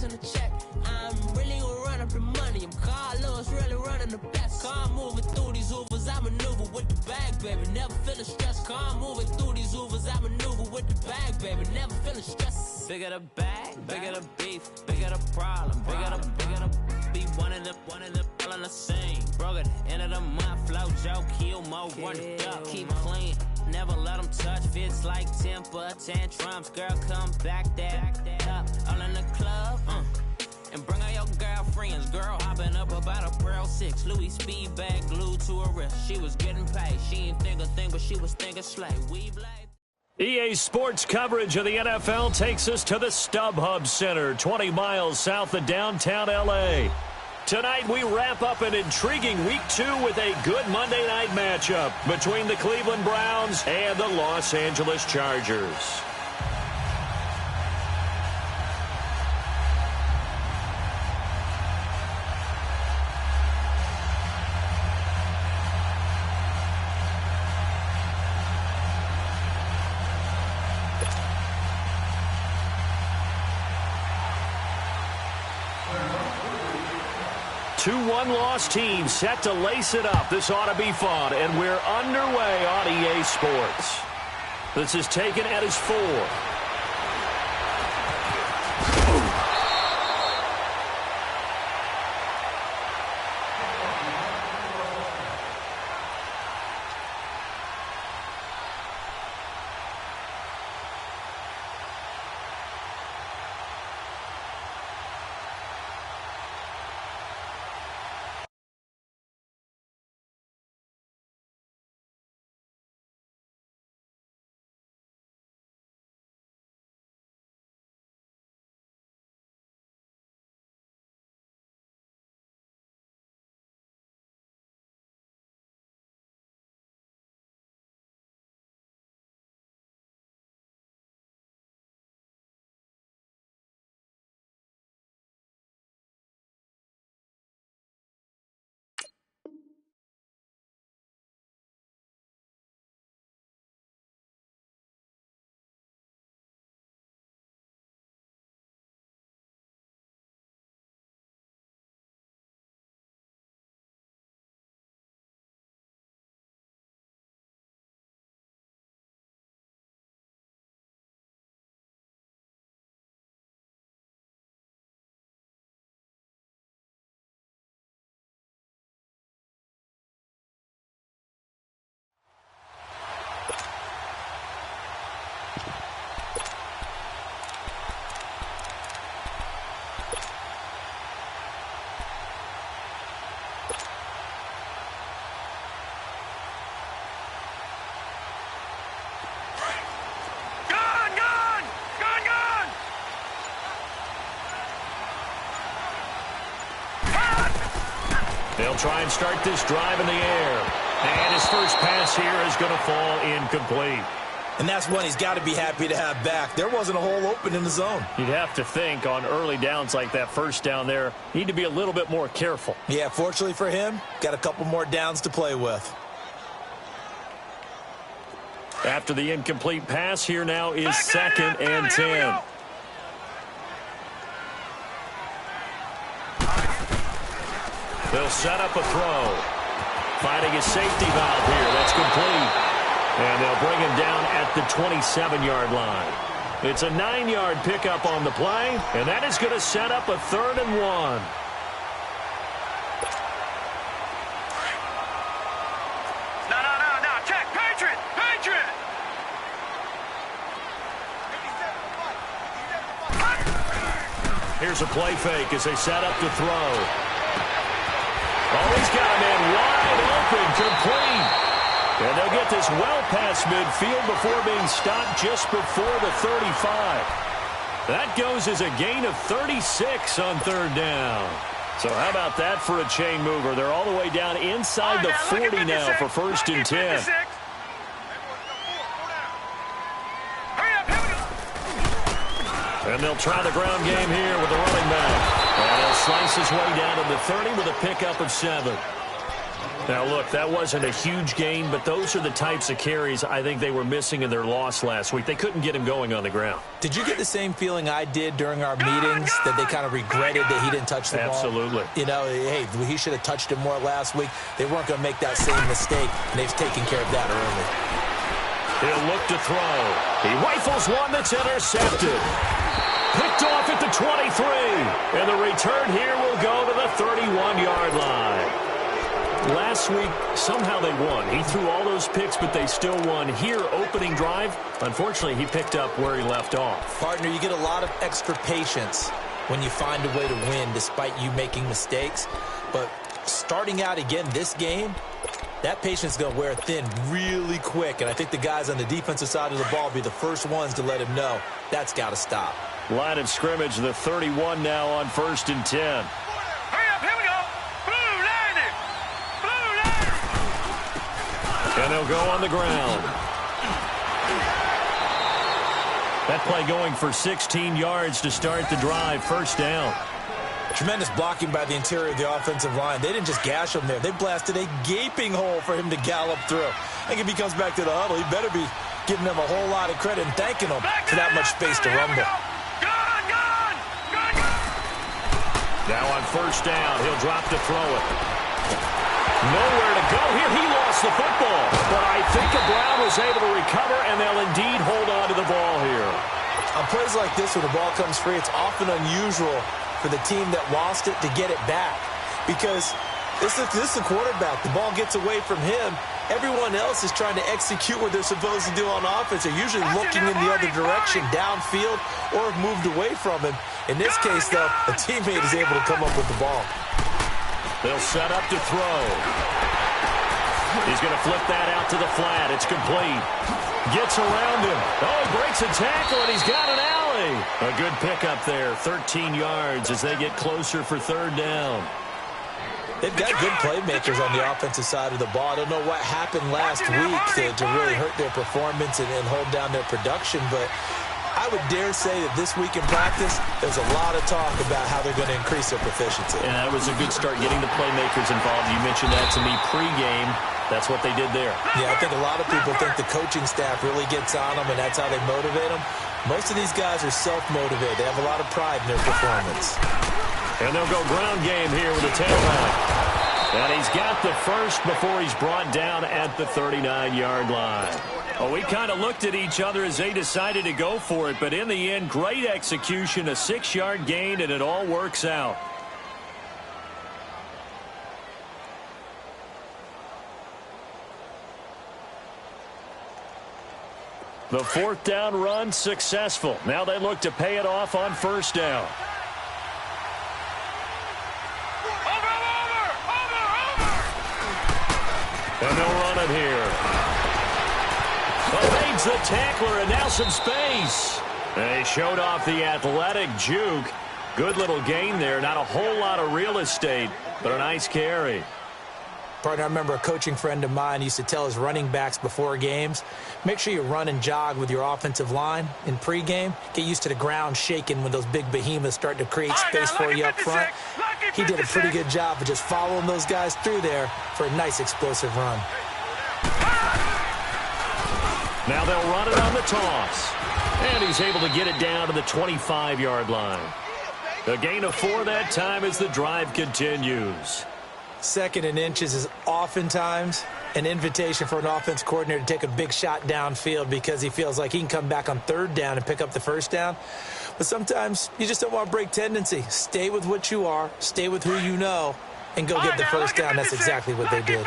chasing a check. I'm really gonna run up the money. I'm Carlos, really running the best. Car moving through these Ubers, I maneuver with the bag, baby. Never feeling stressed. Car moving through these Ubers, I maneuver with the bag, baby. Never feeling stressed. Bigger the bag, bigger the beef, bigger the problem, bigger the be one of the all in the same. Broke at the end of the month, flow Joe, kill more, run it up, keep clean. Never let them touch, fits like temper tantrums. Girl, come back that up, all in the club, and bring all your girlfriends. Girl, hopping up about a Pearl 6, Louis speed bag glued to her wrist. She was getting paid, she ain't think a thing, but she was thinking slay. We blade. EA Sports coverage of the NFL takes us to the StubHub Center, 20 miles south of downtown L.A. Tonight, we wrap up an intriguing Week 2 with a good Monday night matchup between the Cleveland Browns and the Los Angeles Chargers. Two one-loss teams set to lace it up. This ought to be fun, and we're underway on EA Sports. This is taken at his 4. They'll try and start this drive in the air. And his first pass here is going to fall incomplete. And that's one he's got to be happy to have back. There wasn't a hole open in the zone. You'd have to think on early downs like that first down there, need to be a little bit more careful. Yeah, fortunately for him, got a couple more downs to play with. After the incomplete pass, here now is 2nd and 10. They'll set up a throw. Finding a safety valve here. That's complete. And they'll bring him down at the 27-yard line. It's a 9-yard pickup on the play, and that is going to set up a 3rd and 1. No. Check. Patriot. Here's a play fake as they set up to throw. Oh, he's got a man wide open, complete. And they'll get this well past midfield before being stopped just before the 35. That goes as a gain of 36 on 3rd down. So how about that for a chain mover? They're all the way down inside the 40 now for 1st and 10. And they'll try the ground game here with the running back. And he'll slice his way down to the 30 with a pickup of 7. Now, look, that wasn't a huge gain, but those are the types of carries I think they were missing in their loss last week. They couldn't get him going on the ground. Did you get the same feeling I did during our meetings, that they kind of regretted that he didn't touch the ball? Absolutely. You know, hey, he should have touched it more last week. They weren't going to make that same mistake, and they've taken care of that early. He'll look to throw. He rifles one that's intercepted. Picked off at the 23. And the return here will go to the 31-yard line. Last week, somehow they won. He threw all those picks, but they still won. Here, opening drive, unfortunately, he picked up where he left off. Partner, you get a lot of extra patience when you find a way to win despite you making mistakes. But starting out again this game, that patience is going to wear thin really quick. And I think the guys on the defensive side of the ball will be the first ones to let him know that's got to stop. Line of scrimmage, the 31 now on 1st and 10. Hurry up, here we go. Blue line. Blue line. And they'll go on the ground. That play going for 16 yards to start the drive. First down. Tremendous blocking by the interior of the offensive line. They didn't just gash him there. They blasted a gaping hole for him to gallop through. I think if he comes back to the huddle, he better be giving them a whole lot of credit and thanking them for that much space to rumble. Now on first down, he'll drop to throw it. Nowhere to go here. He lost the football. But I think Brown was able to recover, and they'll indeed hold on to the ball here. On plays like this, when the ball comes free, it's often unusual for the team that lost it to get it back. Because this is the quarterback. The ball gets away from him. Everyone else is trying to execute what they're supposed to do on offense. They're usually looking in the other direction, downfield, or have moved away from him. In this case, though, a teammate is able to come up with the ball. They'll set up to throw. He's going to flip that out to the flat. It's complete. Gets around him. Oh, he breaks a tackle, and he's got an alley. A good pickup there, 13 yards as they get closer for third down. They've got good playmakers on the offensive side of the ball. I don't know what happened last week to really hurt their performance and hold down their production, but I would dare say that this week in practice, there's a lot of talk about how they're going to increase their proficiency. And that was a good start getting the playmakers involved. You mentioned that to me pregame. That's what they did there. Yeah, I think a lot of people think the coaching staff really gets on them, and that's how they motivate them. Most of these guys are self-motivated. They have a lot of pride in their performance. And they'll go ground game here with a tailback. And he's got the first before he's brought down at the 39-yard line. Oh, we kind of looked at each other as they decided to go for it, but in the end, great execution, a 6-yard gain, and it all works out. The 4th down run successful. Now they look to pay it off on first down. And they'll run it here. Evades the tackler, and now some space. They showed off the athletic juke. Good little gain there. Not a whole lot of real estate, but a nice carry. Partner, I remember a coaching friend of mine used to tell his running backs before games, make sure you run and jog with your offensive line in pregame. Get used to the ground shaking when those big behemoths start to create space for you up front. He did a pretty good job of just following those guys through there for a nice explosive run. Now they'll run it on the toss. And he's able to get it down to the 25-yard line. A gain of 4 that time as the drive continues. 2nd and inches is oftentimes an invitation for an offense coordinator to take a big shot downfield because he feels like he can come back on 3rd down and pick up the first down. But sometimes you just don't want to break tendency. Stay with what you are, stay with who you know, and go get the first down. That's exactly what they did.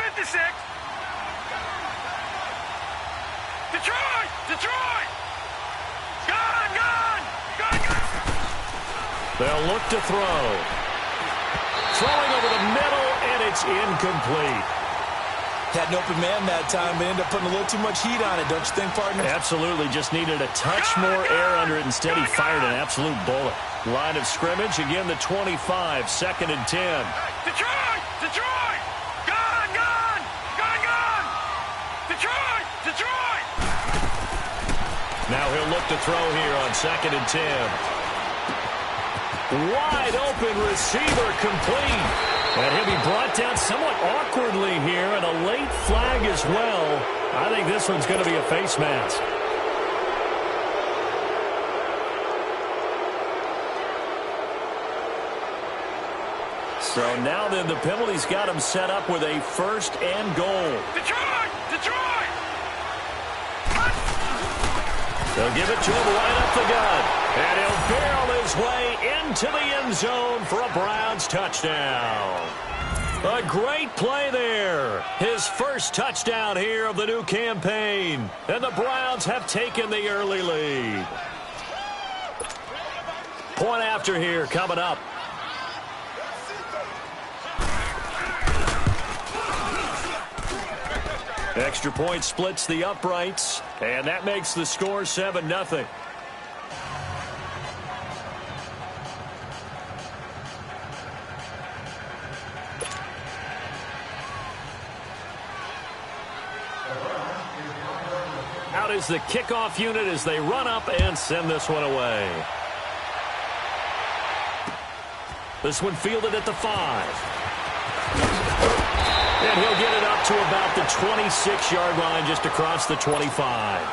Detroit! Gone! They'll look to throw. Throwing over the middle, and it's incomplete. Had an open man that time, but ended up putting a little too much heat on it, don't you think, partner? Absolutely. Just needed a touch more air under it. Instead, he fired an absolute bullet. Line of scrimmage, again, the 25, 2nd and 10. Detroit! Gone! Detroit! Now he'll look to throw here on 2nd and 10. Wide open receiver complete. And he'll be brought down somewhat awkwardly here, and a late flag as well. I think this one's going to be a face mask. So now then, the penalty's got him set up with a 1st and goal. Detroit! Detroit! They'll give it to him right up the gut. And he'll barrel his way into the end zone for a Browns touchdown. A great play there. His first touchdown here of the new campaign. And the Browns have taken the early lead. Point after here coming up. Extra point splits the uprights, and that makes the score 7-0. Out is the kickoff unit as they run up and send this one away. This one fielded at the 5. And he'll get it up to about the 26-yard line, just across the 25.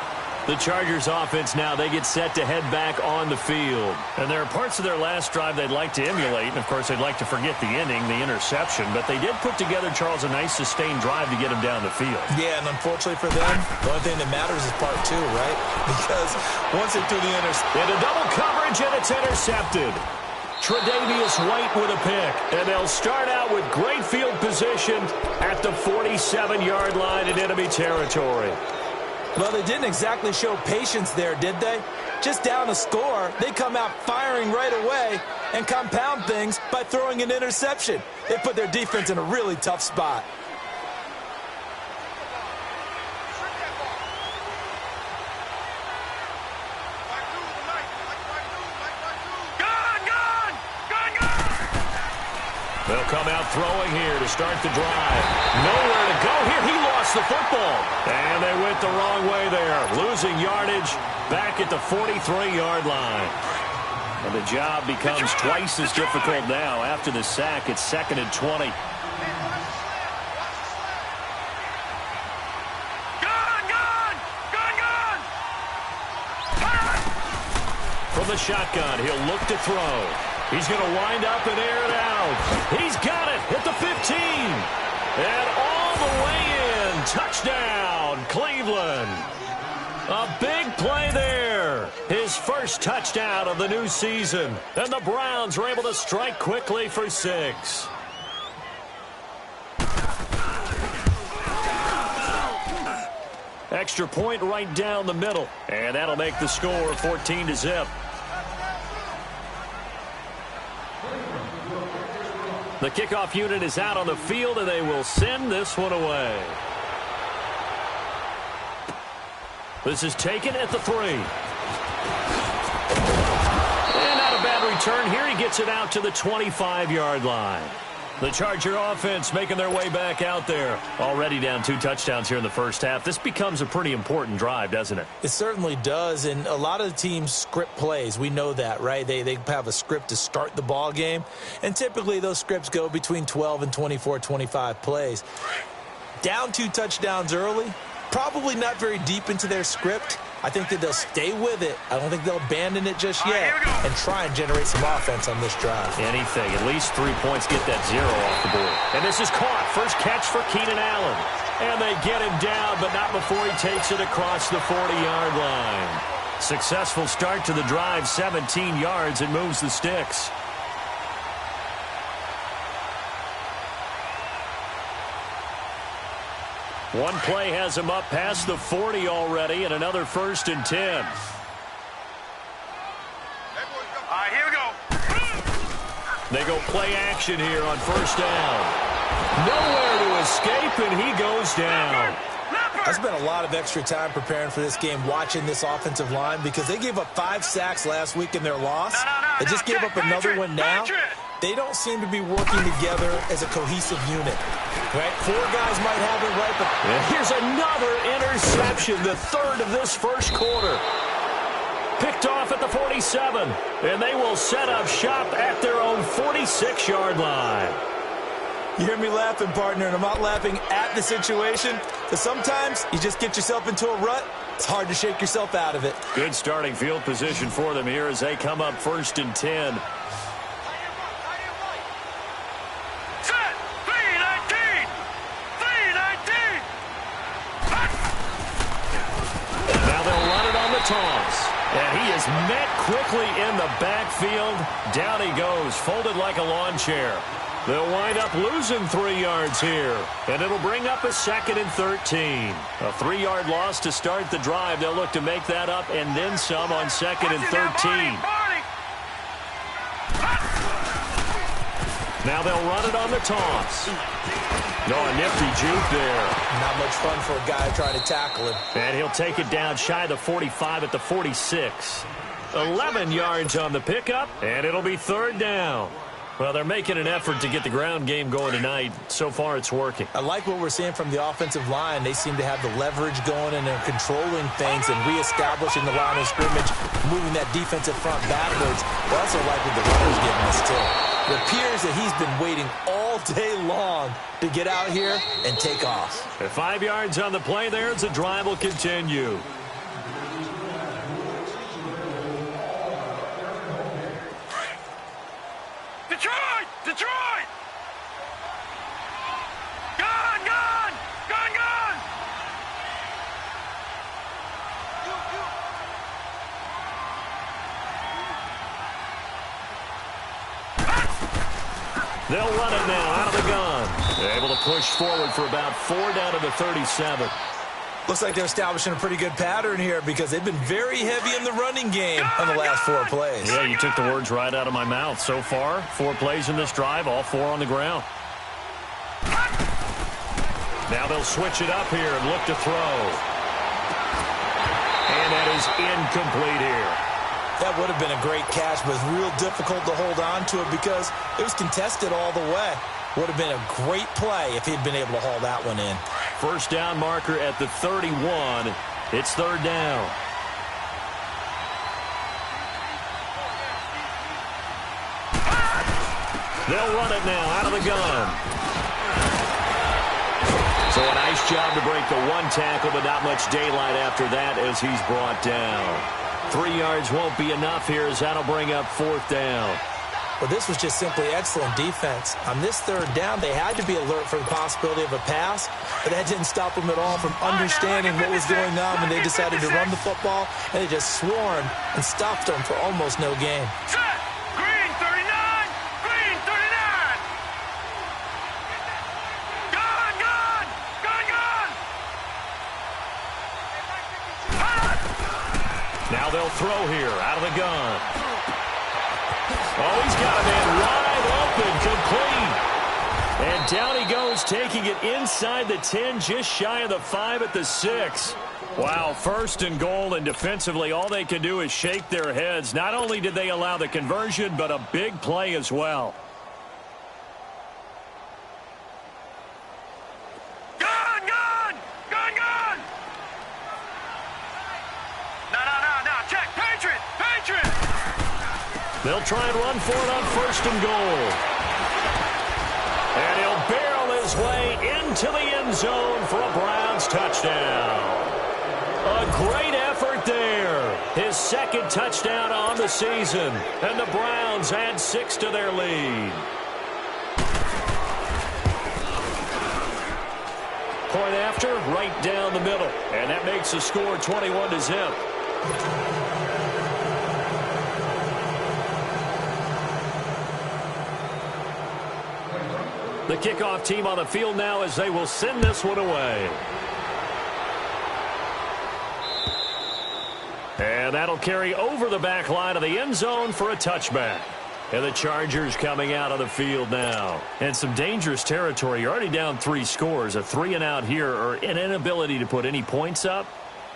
The Chargers offense now, they get set to head back on the field. And there are parts of their last drive they'd like to emulate. And, of course, they'd like to forget the ending, the interception. But they did put together, Charles, a nice sustained drive to get him down the field. Yeah, and unfortunately for them, the only thing that matters is part 2, right? Because once they do the interception. Into double coverage, and it's intercepted. Tre'Davious White with a pick, and they'll start out with great field position at the 47-yard line in enemy territory. Well, they didn't exactly show patience there, did they? Just down a score, they come out firing right away and compound things by throwing an interception. They put their defense in a really tough spot. They'll come out throwing here to start the drive. Nowhere to go here. He lost the football. And they went the wrong way there. Losing yardage back at the 43-yard line. And the job becomes twice as difficult now. After the sack, it's 2nd and 20. From the shotgun, he'll look to throw. He's going to wind up and air it out. He's got it at the 15. And all the way in. Touchdown, Cleveland. A big play there. His first touchdown of the new season. And the Browns are able to strike quickly for 6. Extra point right down the middle. And that'll make the score 14-0. The kickoff unit is out on the field, and they will send this one away. This is taken at the 3. And not a bad return here. He gets it out to the 25-yard line. The Charger offense making their way back out there. Already down 2 touchdowns here in the first half. This becomes a pretty important drive, doesn't it? It certainly does, and a lot of the teams script plays. We know that, right? They have a script to start the ball game, and typically those scripts go between 12 and 24, 25 plays. Down 2 touchdowns early, probably not very deep into their script. I think that they'll stay with it. I don't think they'll abandon it just yet and try and generate some offense on this drive. Anything. At least 3 points. Get that 0 off the board. And this is caught. First catch for Keenan Allen. And they get him down, but not before he takes it across the 40-yard line. Successful start to the drive. 17 yards and moves the sticks. One play has him up past the 40 already, and another 1st and 10. All right, here we go. They go play action here on 1st down. Nowhere to escape, and he goes down. I spent a lot of extra time preparing for this game, watching this offensive line, because they gave up 5 sacks last week in their loss. They just gave up another one now. They don't seem to be working together as a cohesive unit. Right? 4 guys might have it right, but here's another interception, the 3rd of this first quarter. Picked off at the 47, and they will set up shop at their own 46-yard line. You hear me laughing, partner, and I'm not laughing at the situation, but sometimes you just get yourself into a rut. It's hard to shake yourself out of it. Good starting field position for them here as they come up 1st and 10. Set. 3-19. 3-19. Now they'll run it on the toss. And he is met quickly in the backfield. Down he goes, folded like a lawn chair. They'll wind up losing 3 yards here. And it'll bring up a 2nd and 13. A 3-yard loss to start the drive. They'll look to make that up and then some on 2nd and 13. Now they'll run it on the toss. No, a nifty juke there. Not much fun for a guy trying to tackle him. And he'll take it down shy of the 45 at the 46. 11 yards on the pickup, and it'll be 3rd down. Well, they're making an effort to get the ground game going tonight. So far, it's working. I like what we're seeing from the offensive line. They seem to have the leverage going, and they're controlling things and reestablishing the line of scrimmage, moving that defensive front backwards. I also like what the runner's giving us, too. It appears that he's been waiting all day long to get out here and take off. At 5 yards on the play there as the drive will continue. Detroit! Detroit! Gone! Gone! Gone! Gone! They'll run it now out of the gun. They're able to push forward for about 4 down to the 37. Looks like they're establishing a pretty good pattern here because they've been very heavy in the running game on the last 4 plays. Yeah, you took the words right out of my mouth. So far, 4 plays in this drive, all 4 on the ground. Now they'll switch it up here and look to throw. And that is incomplete here. That would have been a great catch, but it's real difficult to hold on to it because it was contested all the way. Would have been a great play if he'd been able to haul that one in. 1st down marker at the 31. It's 3rd down. They'll run it now out of the gun. So a nice job to break the 1 tackle, but not much daylight after that as he's brought down. 3 yards won't be enough here as that'll bring up 4th down. Well, this was just simply excellent defense. On this 3rd down, they had to be alert for the possibility of a pass, but that didn't stop them at all from understanding what was going on when they decided to run the football, and they just swarmed and stopped them for almost no gain. Set! Green 39! Green 39! Gone! Gone! Gone! Gone! Now they'll throw here out of the gun. Oh, he's got a man wide open, complete. And down he goes, taking it inside the 10, just shy of the 5 at the 6. Wow, 1st and goal, and defensively all they can do is shake their heads. Not only did they allow the conversion, but a big play as well. Gone! Gone! Gone! Gone! No. Check. Patriot! Patriot! They'll try and run for it on 1st and goal. And he'll barrel his way into the end zone for a Browns touchdown. A great effort there. His 2nd touchdown on the season. And the Browns add 6 to their lead. Point after, right down the middle. And that makes the score 21-0. The kickoff team on the field now as they will send this one away. And that'll carry over the back line of the end zone for a touchback. And the Chargers coming out of the field now. And some dangerous territory. You're already down 3 scores. A 3-and-out here or an inability to put any points up.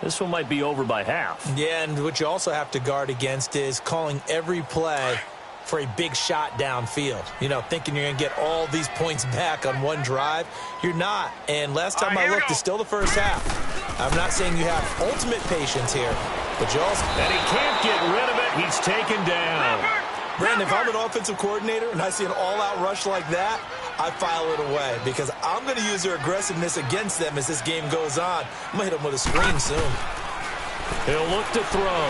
This one might be over by half. Yeah, and what you also have to guard against is calling every play for a big shot downfield. You know, thinking you're going to get all these points back on one drive. You're not. And last time I looked, it's still the first half. I'm not saying you have ultimate patience here, but you also... And he can't get rid of it. He's taken down. Brandon, if I'm an offensive coordinator and I see an all-out rush like that, I file it away because I'm going to use their aggressiveness against them as this game goes on. I'm going to hit them with a screen soon. He'll look to throw.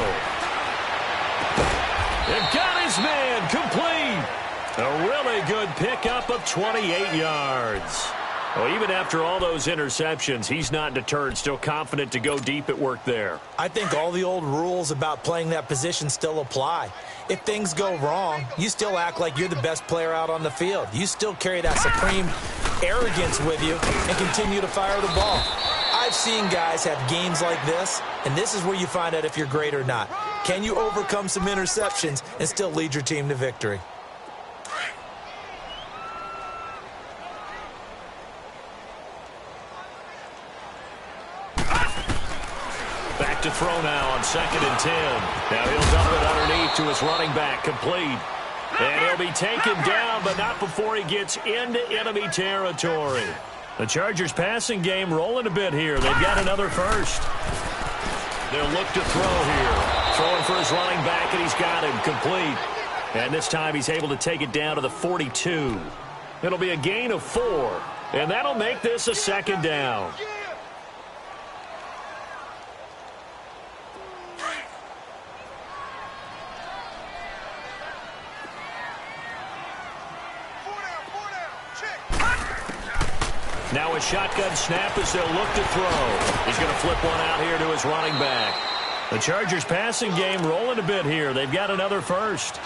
And got his man complete. A really good pickup of 28 yards. Well, even after all those interceptions, he's not deterred, still confident to go deep at work there. I think all the old rules about playing that position still apply. If things go wrong, you still act like you're the best player out on the field. You still carry that supreme arrogance with you and continue to fire the ball. I've seen guys have games like this, and this is where you find out if you're great or not. Can you overcome some interceptions and still lead your team to victory? Back to throw now on 2nd and 10. Now he'll dump it underneath to his running back, complete. And he'll be taken down, but not before he gets into enemy territory. The Chargers passing game rolling a bit here. They've got another first. They'll look to throw here. Throwing for his running back, and he's got him complete. And this time he's able to take it down to the 42. It'll be a gain of 4, and that'll make this a 2nd down. Now a shotgun snap as they'll look to throw. He's going to flip one out here to his running back. The Chargers passing game rolling a bit here. They've got another first.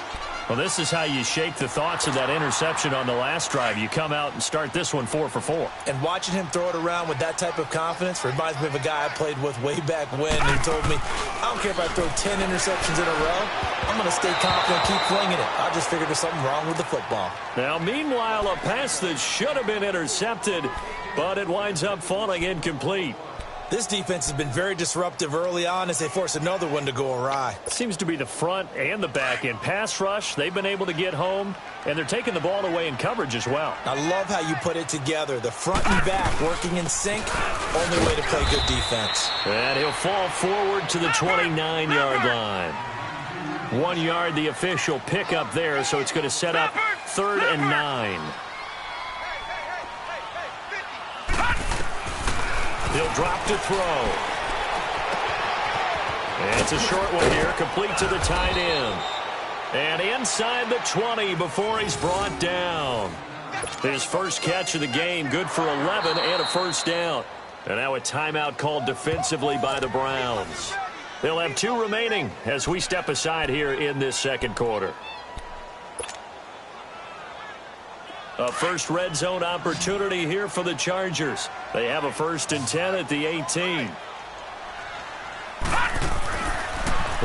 Well, this is how you shake the thoughts of that interception on the last drive. You come out and start this one 4 for 4. And watching him throw it around with that type of confidence reminds me of a guy I played with way back when who told me, I don't care if I throw 10 interceptions in a row. I'm going to stay confident, keep flinging it. I just figured there's something wrong with the football. Now, meanwhile, a pass that should have been intercepted, but it winds up falling incomplete. This defense has been very disruptive early on as they force another one to go awry. Seems to be the front and the back end. Pass rush, they've been able to get home, and they're taking the ball away in coverage as well. I love how you put it together. The front and back working in sync, only way to play good defense. And he'll fall forward to the 29-yard line. 1 yard, the official pickup there, so it's going to set up 3rd and 9. He'll drop to throw. And it's a short one here, complete to the tight end. And inside the 20 before he's brought down. His first catch of the game, good for 11 and a first down. And now a timeout called defensively by the Browns. They'll have 2 remaining as we step aside here in this second quarter. A first red zone opportunity here for the Chargers. They have a 1st and 10 at the 18.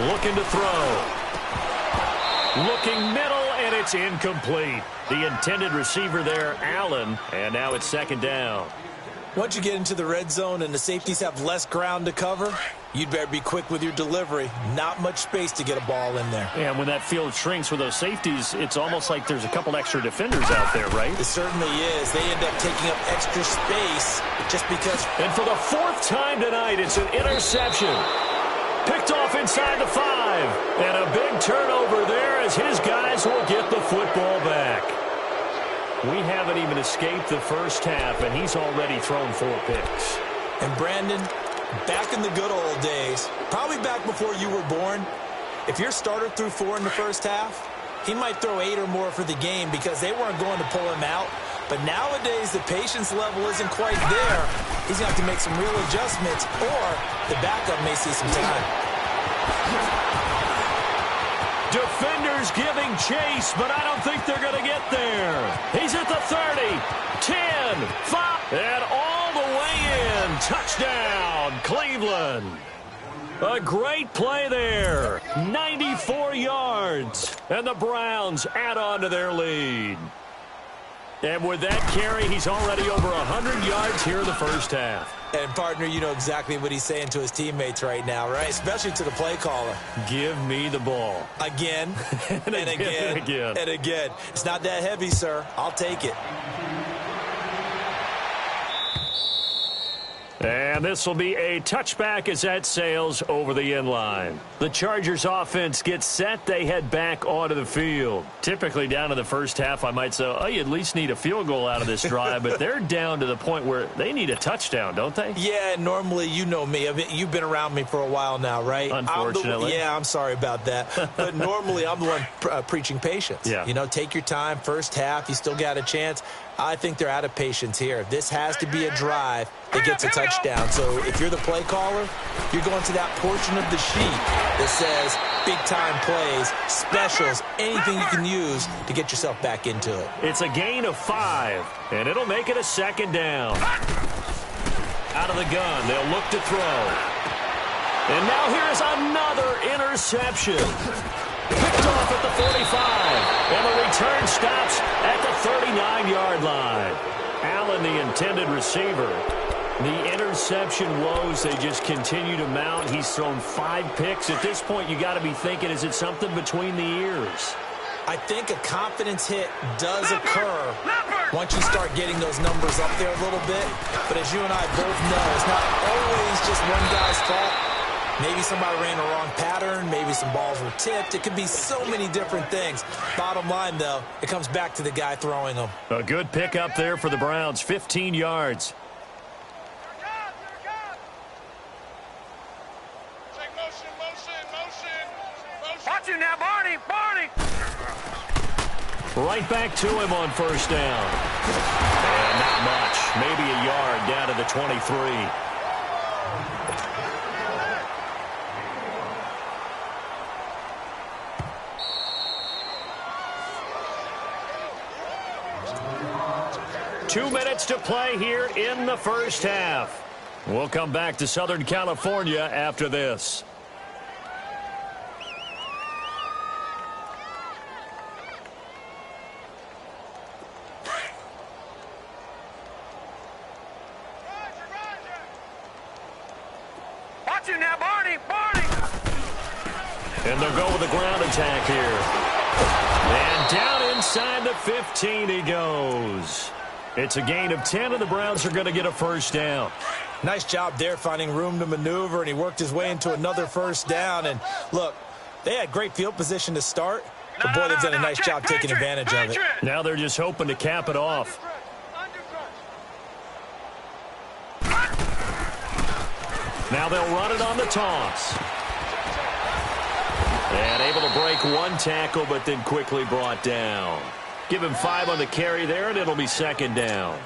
Looking to throw. Looking middle, and it's incomplete. The intended receiver there, Allen, and now it's 2nd down. Once you get into the red zone and the safeties have less ground to cover, you'd better be quick with your delivery. Not much space to get a ball in there. Yeah, when that field shrinks with those safeties, it's almost like there's a couple extra defenders out there, right? It certainly is. They end up taking up extra space just because. And for the 4th time tonight, it's an interception. Picked off inside the 5. And a big turnover there as his guys will get the football back. We haven't even escaped the first half, and he's already thrown 4 picks. And Brandon, back in the good old days, probably back before you were born, if your starter threw 4 in the first half, he might throw 8 or more for the game because they weren't going to pull him out. But nowadays, the patience level isn't quite there. He's going to have to make some real adjustments, or the backup may see some time. Defenders giving chase, but I don't think they're going to get there. He's at the 30, 10, 5, and all the way in. Touchdown, Cleveland. A great play there. 94 yards, and the Browns add on to their lead. And with that carry, he's already over 100 yards here in the first half. And, partner, you know exactly what he's saying to his teammates right now, right? Especially to the play caller. Give me the ball. Again, and again. And again. It's not that heavy, sir. I'll take it. And And this will be a touchback as that sails over the end line. The Chargers offense gets set. They head back onto the field. Typically down in the first half, I might say, oh, you at least need a field goal out of this drive. But they're down to the point where they need a touchdown, don't they? Yeah, normally, you know me. I mean, you've been around me for a while now, right? Unfortunately. I'm sorry about that. But normally, I'm the one preaching patience. Yeah. You know, take your time. First half, you still got a chance. I think they're out of patience here. This has to be a drive that gets a touchdown. So if you're the play caller, you're going to that portion of the sheet that says big-time plays, specials, anything you can use to get yourself back into it. It's a gain of 5, and it'll make it a second down. Out of the gun, they'll look to throw. And now here's another interception. Picked off at the 45, and the return stops at the 39-yard line. Allen, the intended receiver. The interception woes, they just continue to mount. He's thrown 5 picks. At this point, you got to be thinking, is it something between the ears? I think a confidence hit does occur once you start getting those numbers up there a little bit. But as you and I both know, it's not always just one guy's fault. Maybe somebody ran the wrong pattern. Maybe some balls were tipped. It could be so many different things. Bottom line, though, it comes back to the guy throwing them. A good pick up there for the Browns, 15 yards. Watch it now, Barney! Barney! Right back to him on first down. And not much. Maybe a yard down to the 23. Two minutes to play here in the first half. We'll come back to Southern California after this. Watch it now, Barney! Barney! And they'll go with the ground attack here. And down inside the 15 he goes. It's a gain of 10, and the Browns are going to get a first down. Nice job there finding room to maneuver, and he worked his way into another first down. And, look, they had great field position to start, but, boy, they've done a nice job taking advantage of it. Now they're just hoping to cap it off. Now they'll run it on the toss. And able to break one tackle, but then quickly brought down. Give him 5 on the carry there, and it'll be second down.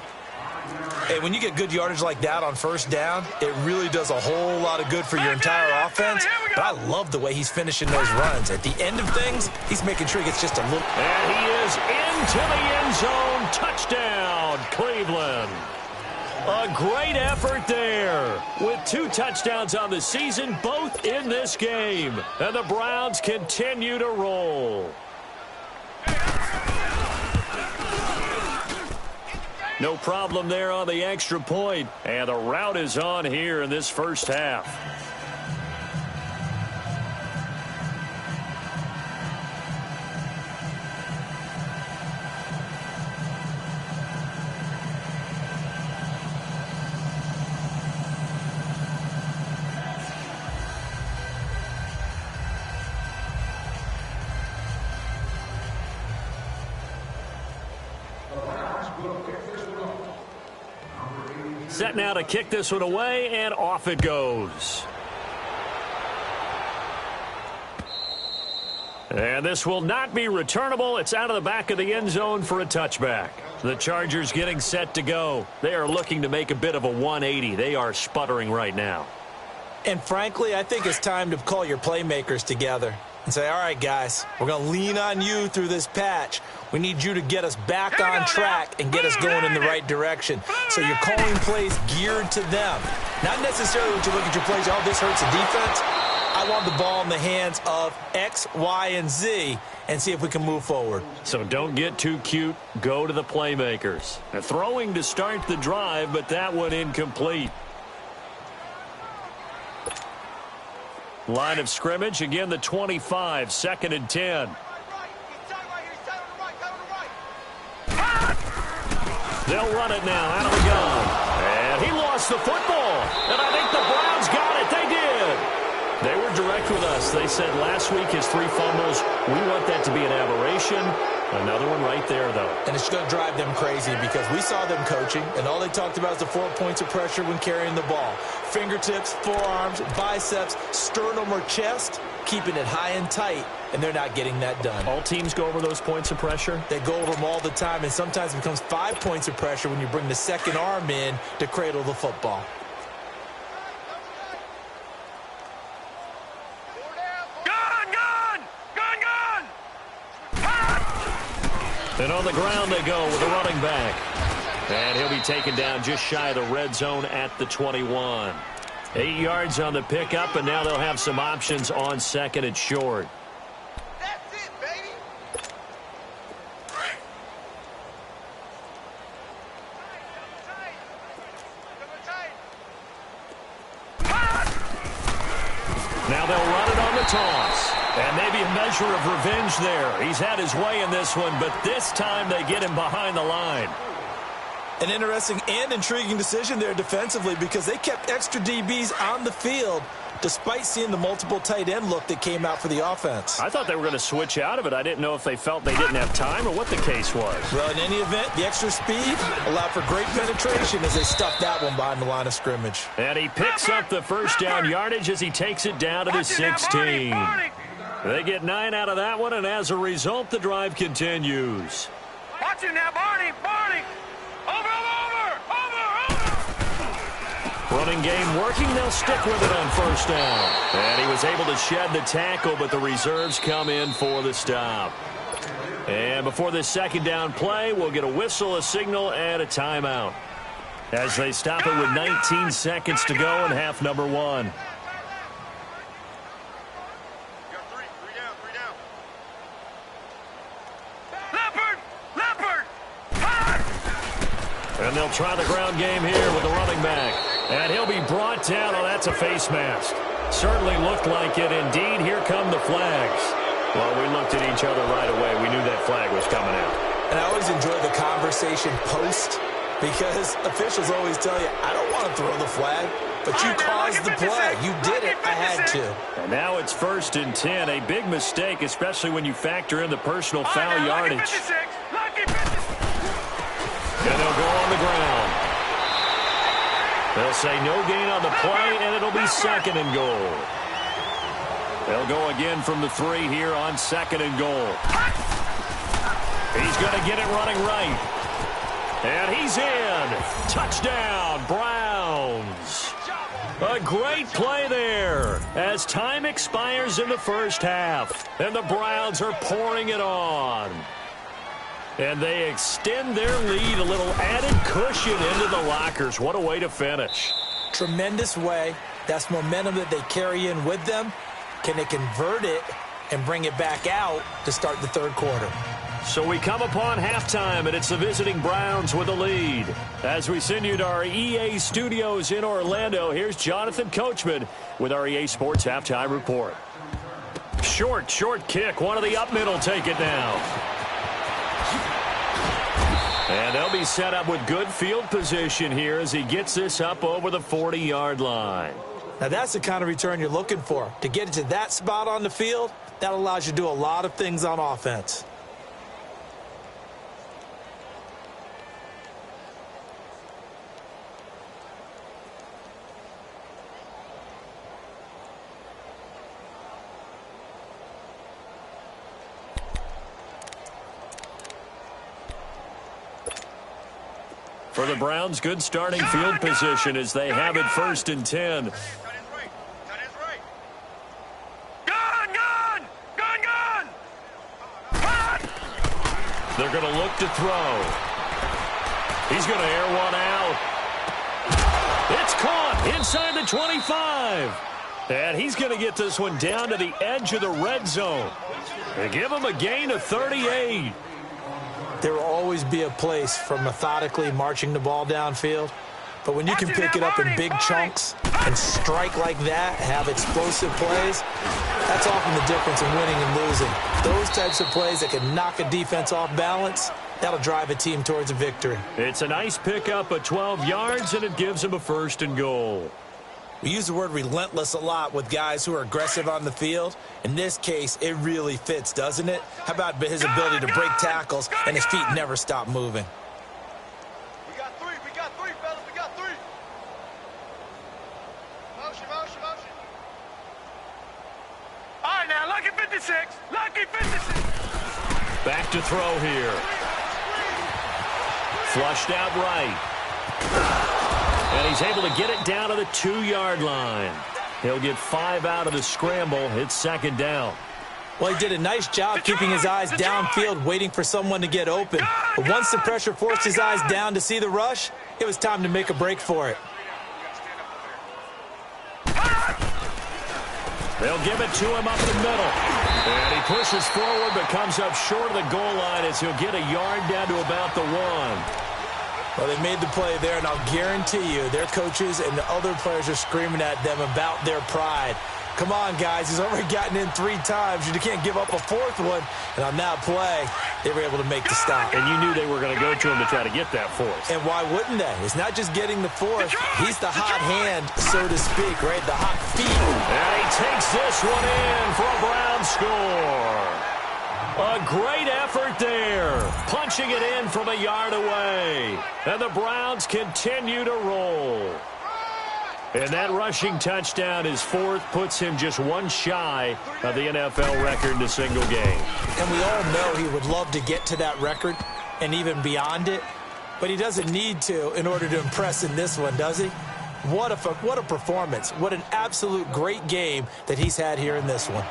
Hey, when you get good yardage like that on first down, it really does a whole lot of good for your entire offense. But I love the way he's finishing those runs. At the end of things, he's making sure he gets just a little. And he is into the end zone. Touchdown, Cleveland. A great effort there with 2 touchdowns on the season, both in this game. And the Browns continue to roll. No problem there on the extra point. And the route is on here in this first half. Set now to kick this one away, and off it goes. And this will not be returnable. It's out of the back of the end zone for a touchback. The Chargers getting set to go. They are looking to make a bit of a 180. They are sputtering right now. And frankly, I think it's time to call your playmakers together and say, all right, guys, we're going to lean on you through this patch. We need you to get us back on track and get us going in the right direction. So you're calling plays geared to them. Not necessarily when you look at your plays, oh, this hurts the defense. I want the ball in the hands of X, Y, and Z and see if we can move forward. So don't get too cute. Go to the playmakers. A throwing to start the drive, but that one incomplete. Line of scrimmage, again the 25, 2nd and 10. They'll run it now out of the gun. And he lost toss the football. And I think the Browns got it. They did. They were direct with us. They said last week his 3 fumbles. We want that to be an aberration. Another one right there, though. And it's going to drive them crazy because we saw them coaching, and all they talked about is the 4 points of pressure when carrying the ball. Fingertips, forearms, biceps, sternum or chest, keeping it high and tight, and they're not getting that done. All teams go over those points of pressure? They go over them all the time, and sometimes it becomes 5 points of pressure when you bring the second arm in to cradle the football. And on the ground they go with a running back. And he'll be taken down just shy of the red zone at the 21. 8 yards on the pickup, and now they'll have some options on second and short. That's it, baby. Now they'll run it on the toss. And maybe a measure of revenge there. He's had his way in this one, but this time they get him behind the line. An interesting and intriguing decision there defensively because they kept extra DBs on the field despite seeing the multiple tight end look that came out for the offense. I thought they were going to switch out of it. I didn't know if they felt they didn't have time or what the case was. Well, in any event, the extra speed allowed for great penetration as they stuffed that one behind the line of scrimmage. And he picks up the first down yardage as he takes it down to the 16. They get 9 out of that one, and as a result, the drive continues. Watch it now, Barney. Over. Running game working. They'll stick with it on first down. And he was able to shed the tackle, but the reserves come in for the stop. And before this second down play, we'll get a whistle, a signal, and a timeout as they stop it with 19 seconds to go in half number 1. And they'll try the ground game here with the running back. And he'll be brought down. Oh, that's a face mask. Certainly looked like it. Indeed, here come the flags. Well, we looked at each other right away. We knew that flag was coming out. And I always enjoy the conversation post because officials always tell you, I don't want to throw the flag, but you caused the play. You did it. I had to. And now it's 1st and 10. A big mistake, especially when you factor in the personal foul yardage. And they'll go on the ground. They'll say no gain on the play, and it'll be 2nd and goal. They'll go again from the 3 here on 2nd and goal. He's going to get it running right. And he's in. Touchdown, Browns. A great play there as time expires in the first half. And the Browns are pouring it on. And they extend their lead, a little added cushion into the lockers. What a way to finish. Tremendous way. That's momentum that they carry in with them. Can they convert it and bring it back out to start the third quarter? So we come upon halftime, and it's the visiting Browns with the lead. As we send you to our EA studios in Orlando, here's Jonathan Coachman with our EA Sports Halftime Report. Short kick. One of the up middle take it now. And they'll be set up with good field position here as he gets this up over the 40-yard line. Now that's the kind of return you're looking for. To get it to that spot on the field, that allows you to do a lot of things on offense. For the Browns, good starting field position as they have it 1st and 10. They're going to look to throw. He's going to air one out. It's caught inside the 25. And he's going to get this one down to the edge of the red zone. They give him a gain of 38. There will always be a place for methodically marching the ball downfield. But when you can pick it up in big chunks and strike like that, have explosive plays, that's often the difference in winning and losing. Those types of plays that can knock a defense off balance, That'll drive a team towards a victory. It's a nice pickup of 12 yards, and it gives them a 1st and goal. We use the word relentless a lot with guys who are aggressive on the field. In this case, it really fits, doesn't it? How about his ability to break tackles and his feet never stop moving? We got three, fellas, we got three. Motion. All right, now, lucky 56. Back to throw here. Flushed out right. And he's able to get it down to the 2-yard line. He'll get 5 out of the scramble. It's 2nd down. Well, he did a nice job keeping his eyes downfield, waiting for someone to get open. But once the pressure forced his eyes down to see the rush, it was time to make a break for it. They'll give it to him up the middle. And he pushes forward but comes up short of the goal line as he'll get a yard down to about the 1. Well, they made the play there, and I'll guarantee you their coaches and the other players are screaming at them about their pride. Come on, guys. He's already gotten in 3 times. You can't give up a 4th one. And on that play, they were able to make the stop. And you knew they were going to go to him to try to get that 4th. And why wouldn't they? It's not just getting the 4th. He's the hot hand, so to speak, right? The hot feet. And he takes this one in for a Brown score. A great effort there, punching it in from a yard away. And the Browns continue to roll. And that rushing touchdown, his 4th, puts him just 1 shy of the NFL record in a single game. And we all know he would love to get to that record and even beyond it, but he doesn't need to in order to impress in this one, does he? What a performance. What an absolute great game that he's had here in this one.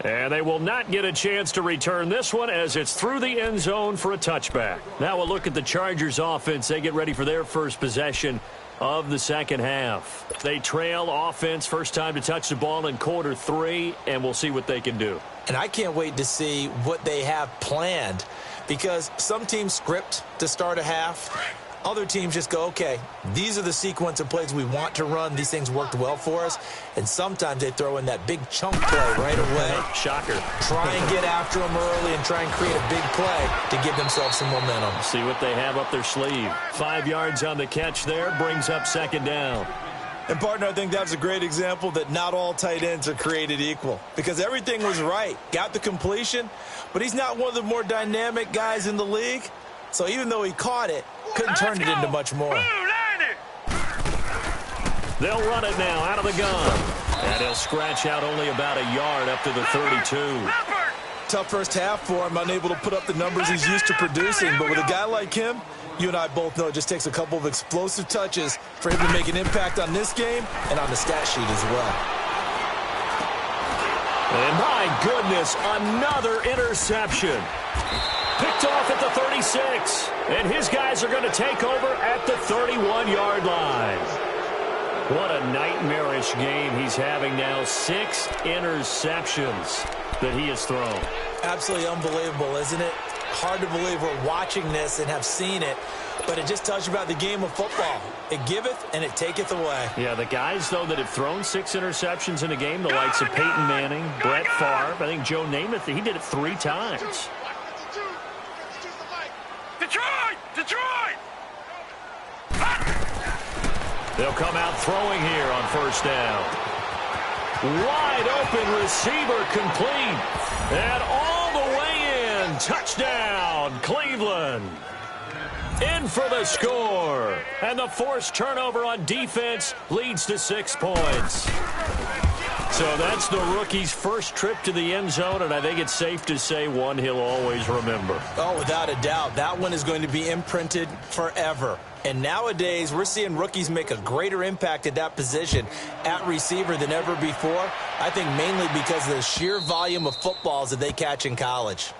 And they will not get a chance to return this one as it's through the end zone for a touchback. Now we'll look at the Chargers offense. They get ready for their first possession of the second half. They trail offense, first time to touch the ball in quarter 3, and we'll see what they can do. And I can't wait to see what they have planned, because some teams script to start a half. Other teams just go, okay, these are the sequence of plays we want to run. These things worked well for us. And sometimes they throw in that big chunk play right away. Shocker. Try and get after them early and try and create a big play to give themselves some momentum. See what they have up their sleeve. 5 yards on the catch there, brings up 2nd down. And, partner, I think that's a great example that not all tight ends are created equal, because everything was right. Got the completion, but he's not one of the more dynamic guys in the league. So even though he caught it, couldn't turn it into much more. They'll run it now out of the gun. And he'll scratch out only about a yard up to the 32. Tough first half for him, unable to put up the numbers he's used to producing. But with a guy like him, you and I both know it just takes a couple of explosive touches for him to make an impact on this game and on the stat sheet as well. And my goodness, another interception. Picked off at the 36. And his guys are going to take over at the 31-yard line. What a nightmarish game he's having now. 6 interceptions that he has thrown. Absolutely unbelievable, isn't it? Hard to believe we're watching this and have seen it, but it just tells you about the game of football. It giveth and it taketh away. Yeah, the guys, though, that have thrown 6 interceptions in a game, the likes of Peyton Manning, Brett Favre, I think Joe Namath, he did it 3 times. Detroit! They'll come out throwing here on first down. Wide open receiver complete. And all the way in. Touchdown, Cleveland. In for the score. And the forced turnover on defense leads to 6 points. So that's the rookie's first trip to the end zone, and I think it's safe to say one he'll always remember. Oh, without a doubt. That one is going to be imprinted forever. And nowadays, we're seeing rookies make a greater impact at that position at receiver than ever before. I think mainly because of the sheer volume of footballs that they catch in college.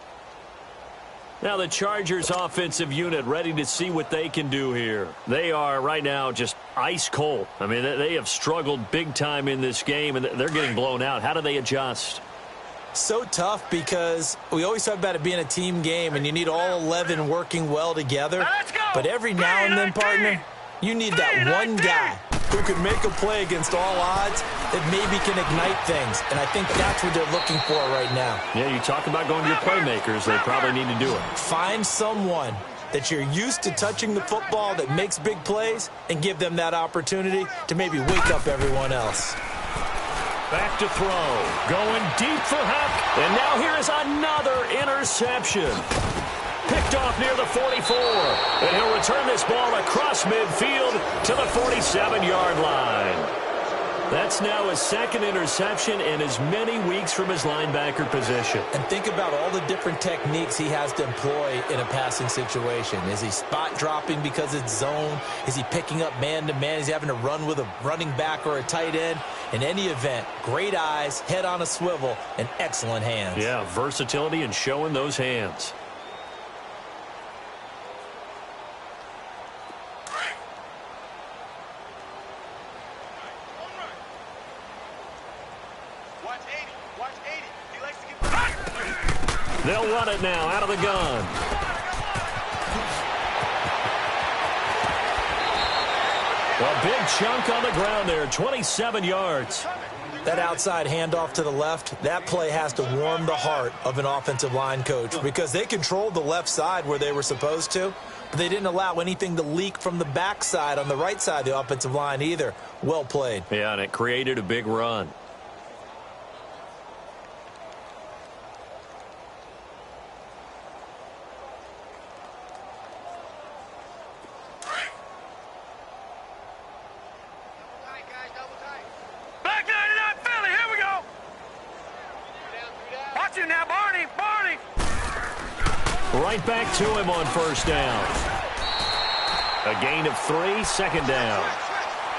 Now the Chargers offensive unit ready to see what they can do here. They are right now just ice cold. I mean, they have struggled big time in this game, and they're getting blown out. How do they adjust? So tough, because we always talk about it being a team game, and you need all 11 working well together. But every now and then, partner, you need that one guy who can make a play against all odds that maybe can ignite things, and I think that's what they're looking for right now. Yeah, you talk about going to your playmakers, they probably need to do it. Find someone that you're used to touching the football that makes big plays and give them that opportunity to maybe wake up everyone else. Back to throw. Going deep for Huck. And now here is another interception. Picked off near the 44. And he'll return this ball across midfield to the 47-yard line. That's now his second interception in as many weeks from his linebacker position. And think about all the different techniques he has to employ in a passing situation. Is he spot dropping because it's zone? Is he picking up man-to-man? Is he having to run with a running back or a tight end? In any event, great eyes, head on a swivel, and excellent hands. Yeah, versatility and showing those hands. They'll run it now out of the gun. A big chunk on the ground there, 27 yards. That outside handoff to the left, that play has to warm the heart of an offensive line coach because they controlled the left side where they were supposed to, but they didn't allow anything to leak from the backside on the right side of the offensive line either. Well played. Yeah, and it created a big run. Right back to him on first down. A gain of 3, second down.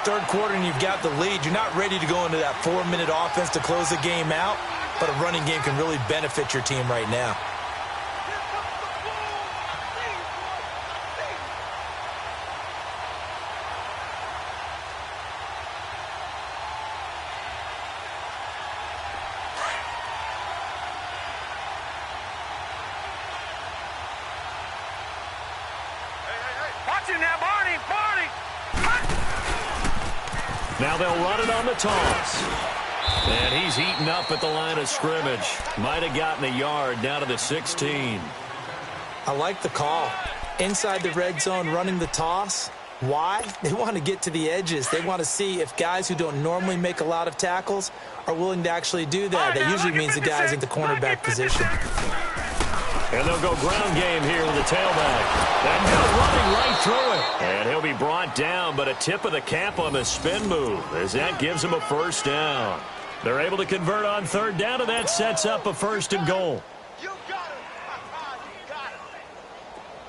Third quarter and you've got the lead. You're not ready to go into that 4-minute offense to close the game out, but a running game can really benefit your team right now. Now they'll run it on the toss. And he's eaten up at the line of scrimmage. Might have gotten a yard down to the 16. I like the call. Inside the red zone running the toss. Why? They want to get to the edges. They want to see if guys who don't normally make a lot of tackles are willing to actually do that. That usually means the guys in the cornerback position. And they'll go ground game here with the tailback. And now running right through it. And he'll be brought down, but a tip of the cap on the spin move as that gives him a first down. They're able to convert on third down, and that sets up a first and goal. You got it. You got it.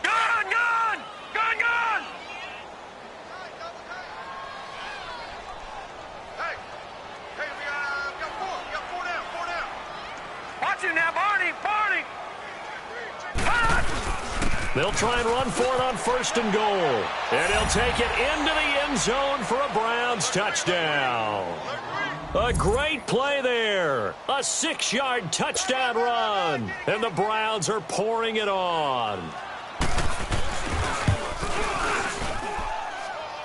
Gun! Gun! Gun! Gun! Hey! Hey, we got 4. We got 4 down. 4 down. Watch it now, Barney! Barney! They'll try and run for it on first and goal. And he'll take it into the end zone for a Browns touchdown. A great play there. A 6-yard touchdown run. And the Browns are pouring it on.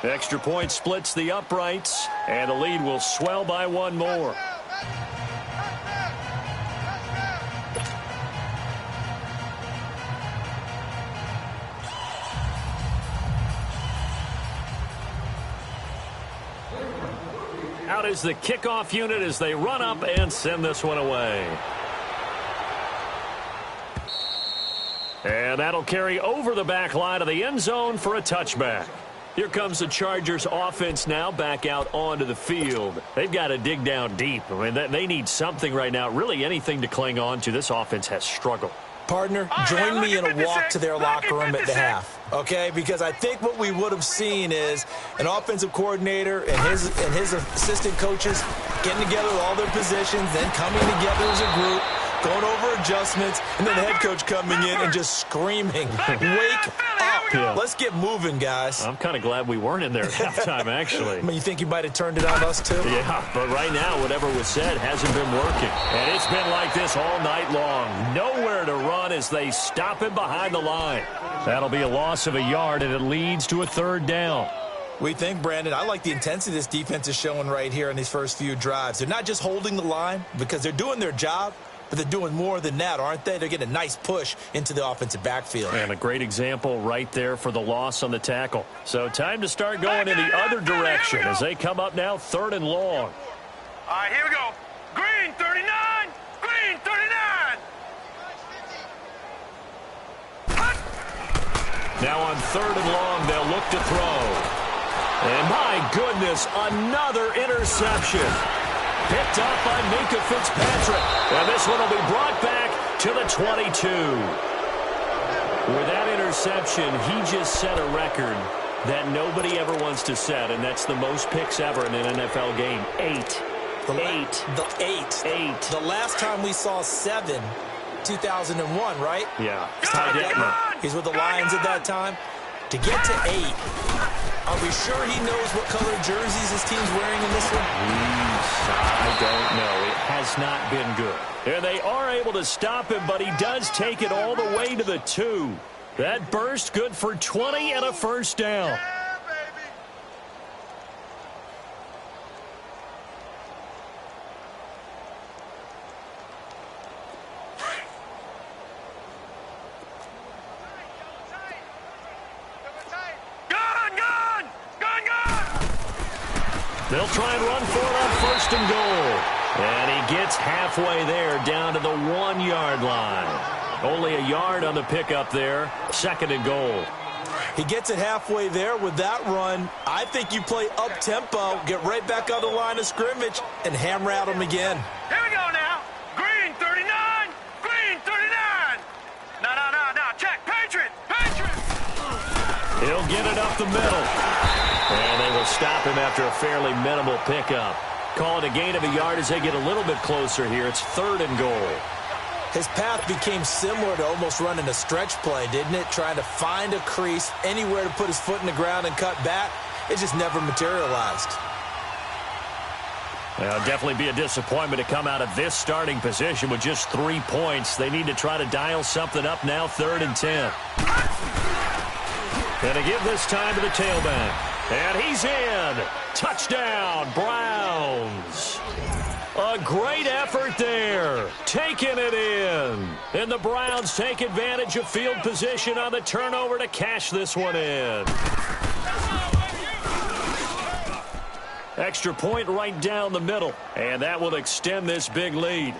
Extra point splits the uprights. And the lead will swell by 1 more. Out is the kickoff unit as they run up and send this one away. And that'll carry over the back line of the end zone for a touchback. Here comes the Chargers offense now back out onto the field. They've got to dig down deep. I mean, they need something right now, really anything to cling on to. This offense has struggled. Partner, join me in a walk to their locker room at the half, okay? Because I think what we would have seen is an offensive coordinator and his assistant coaches getting together with all their positions, then coming together as a group, going over adjustments, and then the head coach coming in and just screaming, wake up. Yeah. Let's get moving, guys. I'm kind of glad we weren't in there at halftime, actually. I mean, you think you might have turned it on us, too? Yeah, but right now, whatever was said hasn't been working. And it's been like this all night long. Nowhere to run as they stop him behind the line. That'll be a loss of a yard, and it leads to a third down. What do you think, Brandon? I like the intensity this defense is showing right here in these first few drives. They're not just holding the line because they're doing their job, but they're doing more than that, aren't they? They're getting a nice push into the offensive backfield. And a great example right there for the loss on the tackle. So time to start going in the other direction as they come up now 3rd and long. All right, here we go. Green 39. Green 39. Now on 3rd and long, they'll look to throw. And my goodness, another interception. Picked up by Minka Fitzpatrick. And this one will be brought back to the 22. With that interception, he just set a record that nobody ever wants to set, and that's the most picks ever in an NFL game. 8. The last time we saw 7, 2001, right? Yeah. Ty Detmer. He's with the Lions at that time. To get to 8, are we sure he knows what color jerseys his team's wearing in this one? I don't know. It has not been good. And they are able to stop him, but he does take it all the way to the 2. That burst good for 20 and a first down. They'll try and run for it on 1st and goal. And he gets halfway there down to the 1-yard line. Only a yard on the pickup there. 2nd and goal. He gets it halfway there with that run. I think you play up-tempo, get right back on the line of scrimmage, and hammer at him again. Here we go now. Green 39. Green 39. No. Check. Patriot. He'll get it up the middle. And they will stop him after a fairly minimal pickup. Call it a gain of a yard as they get a little bit closer here. It's 3rd and goal. His path became similar to almost running a stretch play, didn't it? Trying to find a crease, anywhere to put his foot in the ground and cut back. It just never materialized. Well, definitely be a disappointment to come out of this starting position with just 3 points. They need to try to dial something up now, 3rd and 10. And to give this time to the tailback. And he's in. Touchdown, Browns. A great effort there. Taking it in. And the Browns take advantage of field position on the turnover to cash this one in. Extra point right down the middle. And that will extend this big lead.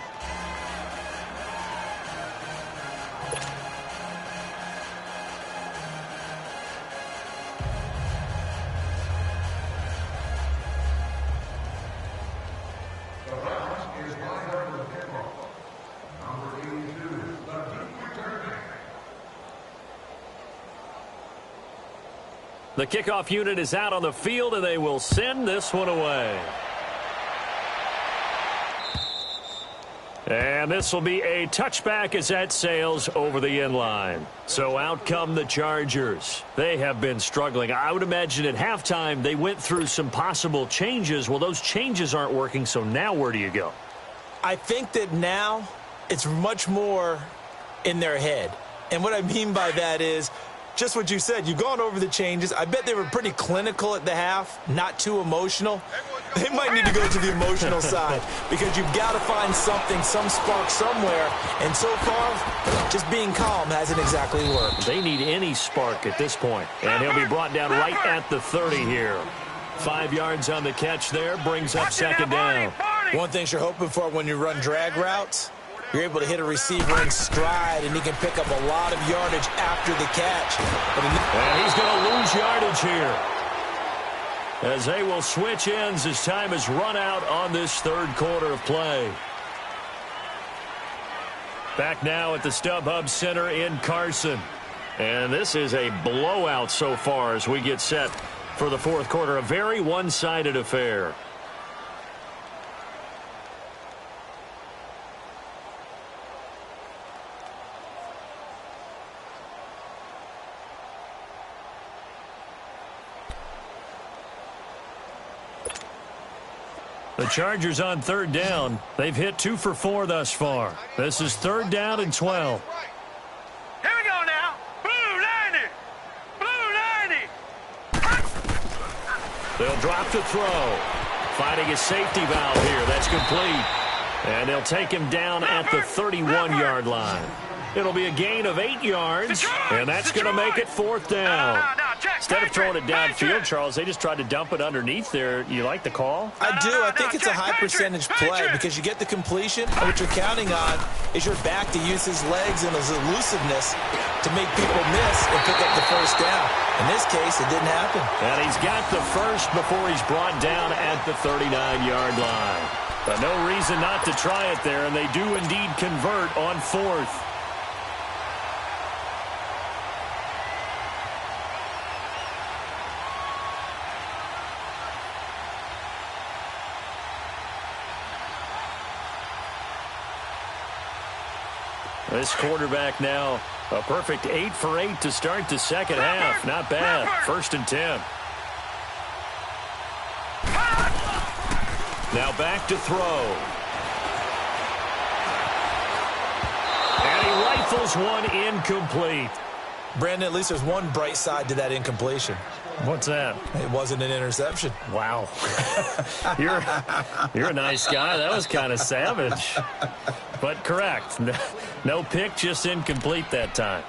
The kickoff unit is out on the field, and they will send this one away. And this will be a touchback as that sails over the end line. So out come the Chargers. They have been struggling. I would imagine at halftime they went through some possible changes. Well, those changes aren't working, so now where do you go? I think that now it's much more in their head. And what I mean by that is just what you said. You've gone over the changes. I bet they were pretty clinical at the half, not too emotional. They might need to go to the emotional side because you've got to find something, some spark somewhere. And so far, just being calm hasn't exactly worked. They need any spark at this point. And he'll be brought down right at the 30 here. 5 yards on the catch there, brings up 2nd down. One thing you're hoping for when you run drag routes, you're able to hit a receiver in stride, and he can pick up a lot of yardage after the catch. And he's going to lose yardage here, as they will switch ends as time is run out on this 3rd quarter of play. Back now at the StubHub Center in Carson. And this is a blowout so far as we get set for the 4th quarter. A very one-sided affair. The Chargers on 3rd down. They've hit 2 for 4 thus far. This is 3rd down and 12. Here we go now. Blue 90. Blue 90. They'll drop to throw. Finding a safety valve here. That's complete. And they'll take him down at the 31-yard line. It'll be a gain of 8 yards, and that's going to make it 4th down. Instead of throwing it downfield, Charles, they just tried to dump it underneath there. You like the call? I do. I think it's a high percentage play because you get the completion, and what you're counting on is your back to use his legs and his elusiveness to make people miss and pick up the first down. In this case, it didn't happen. And he's got the first before he's brought down at the 39-yard line. But no reason not to try it there, and they do indeed convert on 4th. This quarterback now a perfect 8 for 8 to start the second half. Not bad. 1st and 10. Now back to throw. And he rifles one incomplete. Brandon, at least there's one bright side to that incompletion. What's that? It wasn't an interception. Wow. You're a nice guy. That was kind of savage. But correct. No pick, just incomplete that time.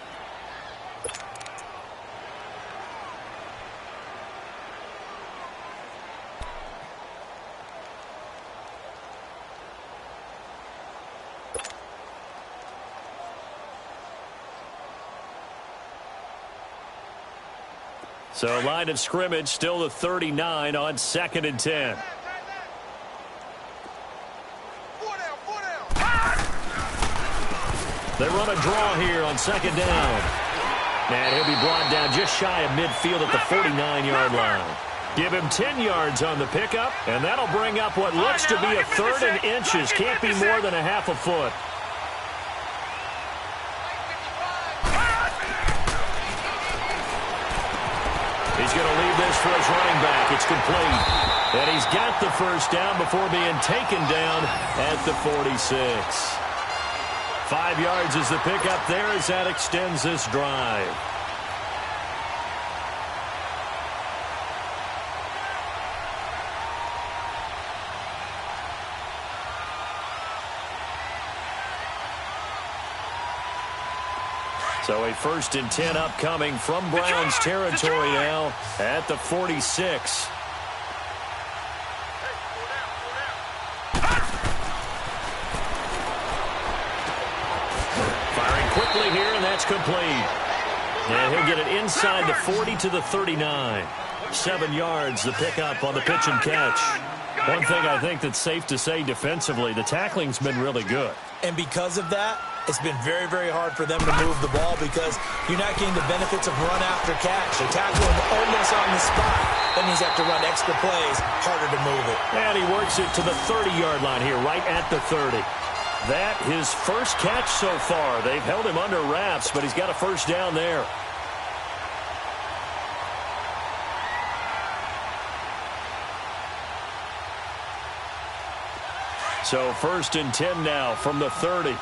So line of scrimmage still the 39 on 2nd and 10. They run a draw here on 2nd down. And he'll be brought down just shy of midfield at the 49-yard line. Give him 10 yards on the pickup, and that'll bring up what looks to be a 3rd and inches. Can't be more than a half a foot. He's going to leave this for his running back. It's complete. And he's got the first down before being taken down at the 46. 5 yards is the pickup there as that extends this drive. So a 1st and 10 upcoming from Browns territory now at the 46. Firing quickly here, and that's complete. And he'll get it inside the 40 to the 39. 7 yards, the pickup on the pitch and catch. One thing I think that's safe to say defensively, the tackling's been really good. And because of that, it's been very, very hard for them to move the ball because you're not getting the benefits of run after catch. They tackle him almost on the spot. Then he's have to run extra plays, harder to move it. And he works it to the 30-yard line here, right at the 30. That his first catch so far. They've held him under wraps, but he's got a first down there. So 1st and 10 now from the 30.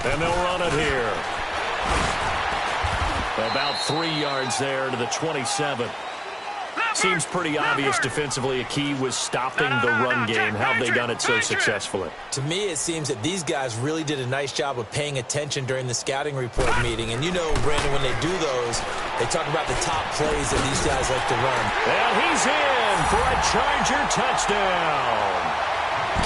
And they'll run it here. About 3 yards there to the 27. Seems pretty obvious defensively a key was stopping the run game. How have they done it so successfully? To me, it seems that these guys really did a nice job of paying attention during the scouting report meeting. And you know, Brandon, when they do those, they talk about the top plays that these guys like to run. And he's in for a Charger touchdown.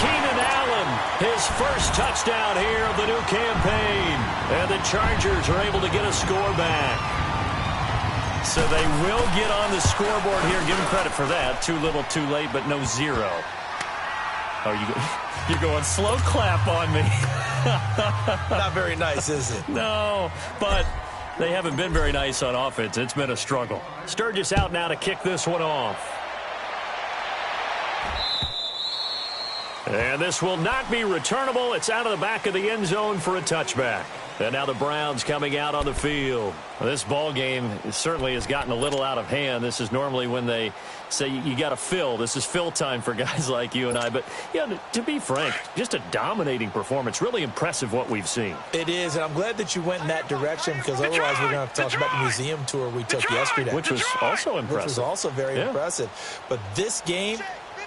Keenan Allen, his first touchdown here of the new campaign. And the Chargers are able to get a score back. So they will get on the scoreboard here. Give them credit for that. Too little, too late, but no zero. Oh, you're going slow clap on me. Not very nice, is it? No, but they haven't been very nice on offense. It's been a struggle. Sturgis out now to kick this one off. And this will not be returnable. It's out of the back of the end zone for a touchback. And now the Browns coming out on the field. This ball game certainly has gotten a little out of hand. This is normally when they say you got to fill. This is fill time for guys like you and I. But, yeah, to be frank, just a dominating performance. Really impressive what we've seen. It is, and I'm glad that you went in that direction because otherwise we're going to have to talk about the museum tour we took yesterday. Which was also impressive. Which was also very impressive. But this game,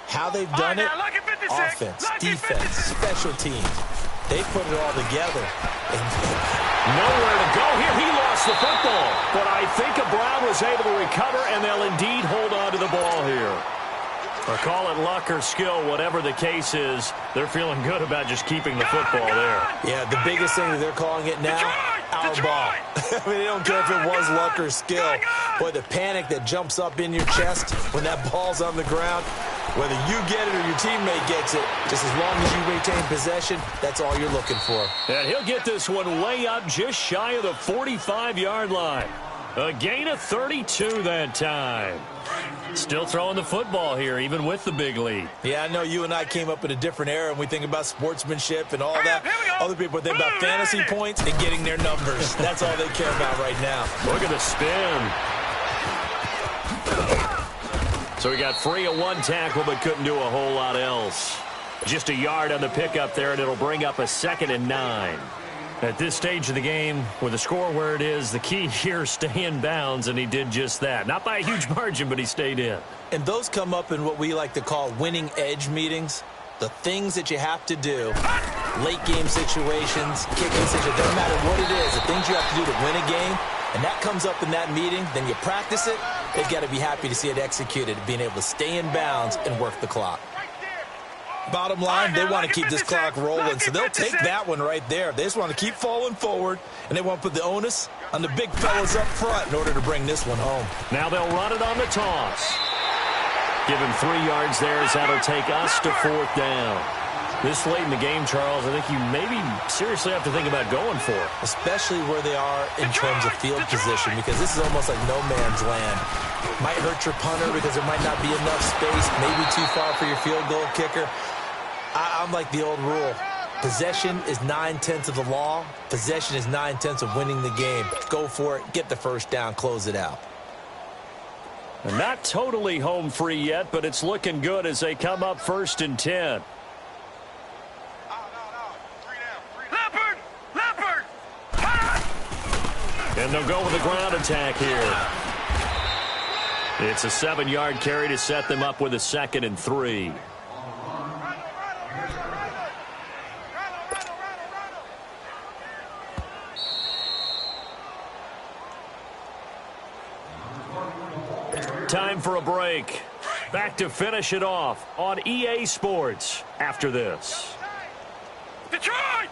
how they've done it, offense, defense, special teams, they put it all together. Nowhere to go here. He lost the football. But I think a Brown was able to recover, and they'll indeed hold on to the ball here. Or call it luck or skill, whatever the case is, they're feeling good about just keeping the football there. Yeah, the biggest thing that they're calling it now, our ball. I mean, they don't care if it was luck or skill. Boy, the panic that jumps up in your chest when that ball's on the ground, whether you get it or your teammate gets it, just as long as you retain possession, that's all you're looking for. And he'll get this one way up just shy of the 45-yard line. A gain of 32 that time. Still throwing the football here, even with the big lead. Yeah, I know you and I came up in a different era, and we think about sportsmanship and all that. Other people think about fantasy points and getting their numbers. That's all they care about right now. Look at the spin. So he got free of one tackle, but couldn't do a whole lot else. Just a yard on the pickup there, and it'll bring up a 2nd and 9. At this stage of the game, with the score where it is, the key here, stay in bounds, and he did just that. Not by a huge margin, but he stayed in. And those come up in what we like to call winning edge meetings. The things that you have to do, late game situations, kicking situations, doesn't matter what it is, the things you have to do to win a game, and that comes up in that meeting, then you practice it, they've got to be happy to see it executed, being able to stay in bounds and work the clock. Bottom line, they want to keep this clock rolling, so they'll take that one right there. They just want to keep falling forward, and they want to put the onus on the big fellas up front in order to bring this one home. Now they'll run it on the toss. Give him 3 yards there as that'll take us to 4th down. This late in the game, Charles, I think you maybe seriously have to think about going for it. Especially where they are in terms of field position, because this is almost like no man's land. Might hurt your punter because there might not be enough space, maybe too far for your field goal kicker. I'm like the old rule. Possession is 9/10 of the law. Possession is 9/10 of winning the game. Go for it. Get the first down. Close it out. Not totally home free yet, but it's looking good as they come up 1st and 10. Leopard! And they'll go with a ground attack here. It's a 7-yard carry to set them up with a 2nd and 3. Time for a break. Back to finish it off on EA Sports after this. Detroit!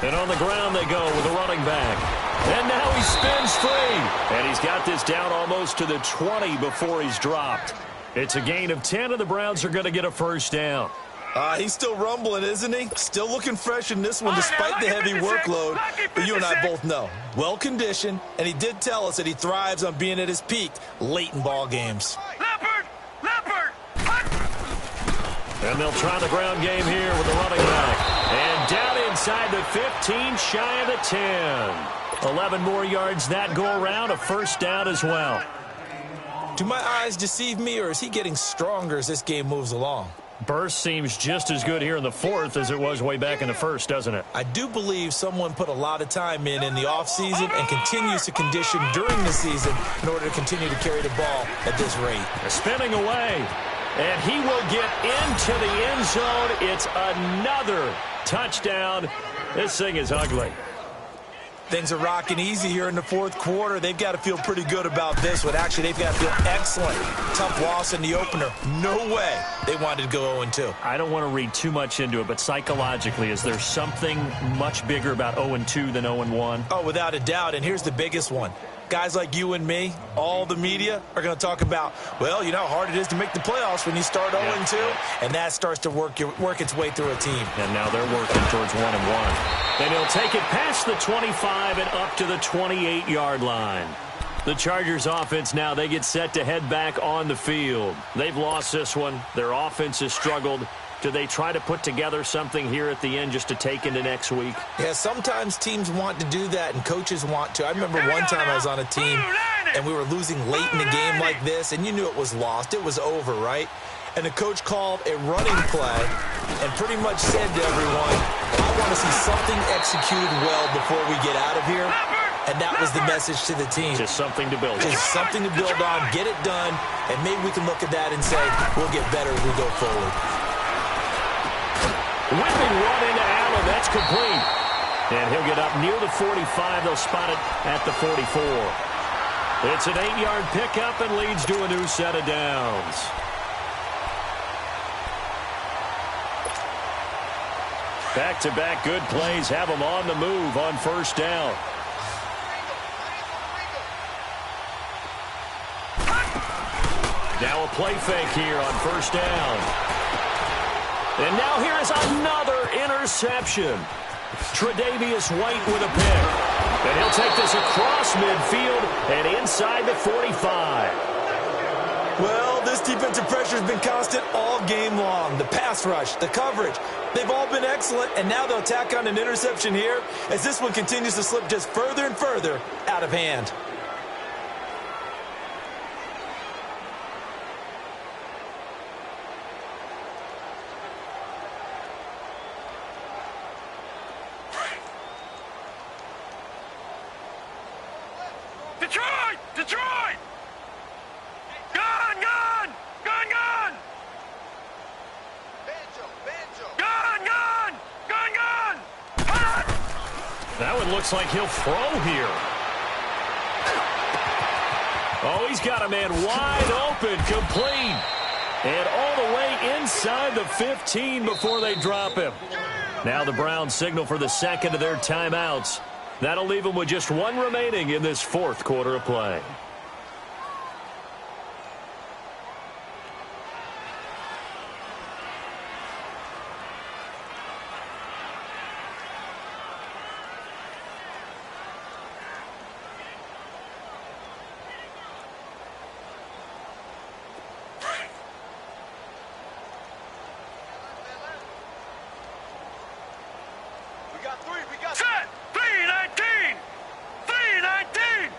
And on the ground they go with a running back. And now he spins free. And he's got this down almost to the 20 before he's dropped. It's a gain of 10, and the Browns are going to get a first down. He's still rumbling, isn't he? Still looking fresh in this one despite the heavy workload. But you and I both know, well-conditioned, and he did tell us that he thrives on being at his peak late in ball games. Leopard! And they'll try the ground game here with the running back. And down inside the 15, shy of the 10. 11 more yards that go around, a first down as well. Do my eyes deceive me, or is he getting stronger as this game moves along? Burst seems just as good here in the 4th as it was way back in the 1st, doesn't it? I do believe someone put a lot of time in the offseason and continues to condition during the season in order to continue to carry the ball at this rate. Spinning away, and he will get into the end zone. It's another touchdown. This thing is ugly. Things are rocking easy here in the 4th quarter. They've got to feel pretty good about this one. Actually, they've got to feel excellent. Tough loss in the opener. No way they wanted to go 0-2. I don't want to read too much into it, but psychologically, is there something much bigger about 0-2 than 0-1? Oh, without a doubt, and here's the biggest one. Guys like you and me, all the media, are going to talk about, well, you know how hard it is to make the playoffs when you start 0-2, and that starts to work its way through a team. And now they're working towards 1-1. And he'll take it past the 25 and up to the 28-yard line. The Chargers offense now, they get set to head back on the field. They've lost this one. Their offense has struggled. Do they try to put together something here at the end just to take into next week? Yeah, sometimes teams want to do that and coaches want to. I remember one time I was on a team and we were losing late in a game like this, and you knew it was lost. It was over, right? And the coach called a running play and pretty much said to everyone, I want to see something executed well before we get out of here. And that was the message to the team. Just something to build on. Just something to build on, get it done, and maybe we can look at that and say, we'll get better as we go forward. Whipping one into Allen, that's complete. And he'll get up near the 45. They'll spot it at the 44. It's an 8-yard pickup and leads to a new set of downs. Back-to-back good plays have them on the move on first down. Now a play fake here on first down. And now here is another interception. Tre'Davious White with a pick. And he'll take this across midfield and inside the 45. Well, this defensive pressure has been constant all game long. The pass rush, the coverage, they've all been excellent, and now they'll tack on an interception here as this one continues to slip just further and further out of hand. Detroit! Detroit! Gun! Gun! Gun! Gun! Gun! Gun! Gun! Gun! That one looks like he'll throw here. Oh, he's got a man wide open, complete. And all the way inside the 15 before they drop him. Now the Browns signal for the second of their timeouts. That'll leave them with just one remaining in this fourth quarter of play. Set! 3-19! 3-19!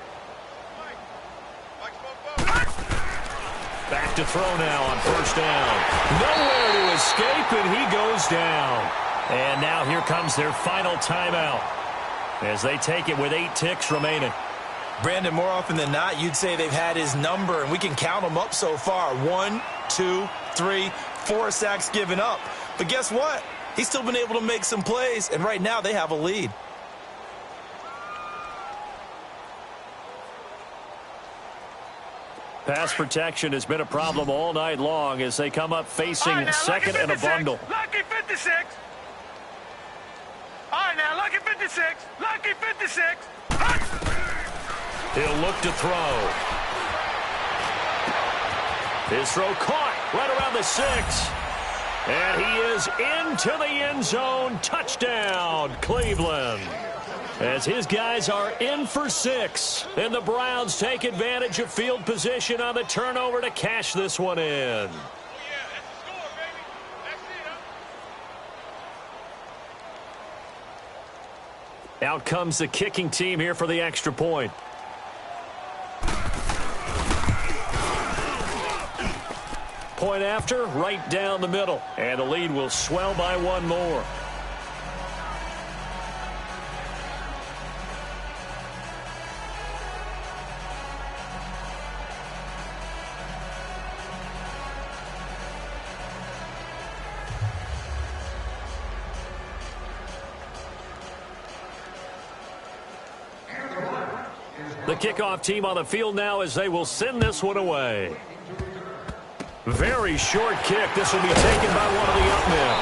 Back to throw now on first down. Nowhere to escape, and he goes down. And now here comes their final timeout as they take it with 8 ticks remaining. Brandon, more often than not, you'd say they've had his number, and we can count them up so far. 1, 2, 3, 4 sacks given up. But guess what? He's still been able to make some plays, and right now they have a lead. Pass protection has been a problem all night long as they come up facing second and a bundle. Lucky 56. All right, now, lucky 56. Lucky 56. He'll look to throw. His throw caught right around the 6. And he is into the end zone. Touchdown, Cleveland. As his guys are in for 6. And the Browns take advantage of field position on the turnover to cash this one in. Out comes the kicking team here for the extra point. Point after, right down the middle. And the lead will swell by one more. The kickoff team on the field now as they will send this one away. Very short kick. This will be taken by one of the up men.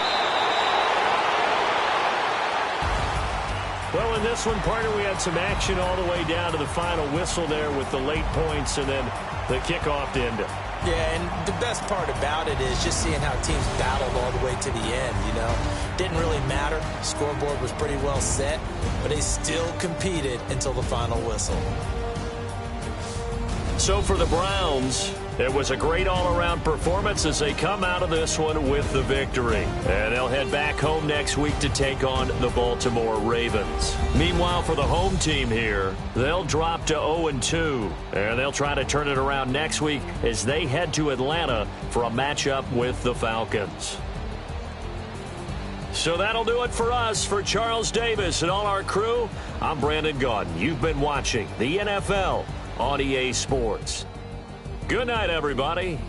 Well, in this one, partner, we had some action all the way down to the final whistle there with the late points and then the kickoff to end it. Yeah, and the best part about it is just seeing how teams battled all the way to the end, you know. Didn't really matter. The scoreboard was pretty well set, but they still competed until the final whistle. so for the Browns, it was a great all-around performance as they come out of this one with the victory. And they'll head back home next week to take on the Baltimore Ravens. Meanwhile, for the home team here, they'll drop to 0-2. And they'll try to turn it around next week as they head to Atlanta for a matchup with the Falcons. So that'll do it for us. For Charles Davis and all our crew, I'm Brandon Gaudin. You've been watching the NFL on EA Sports. Good night, everybody.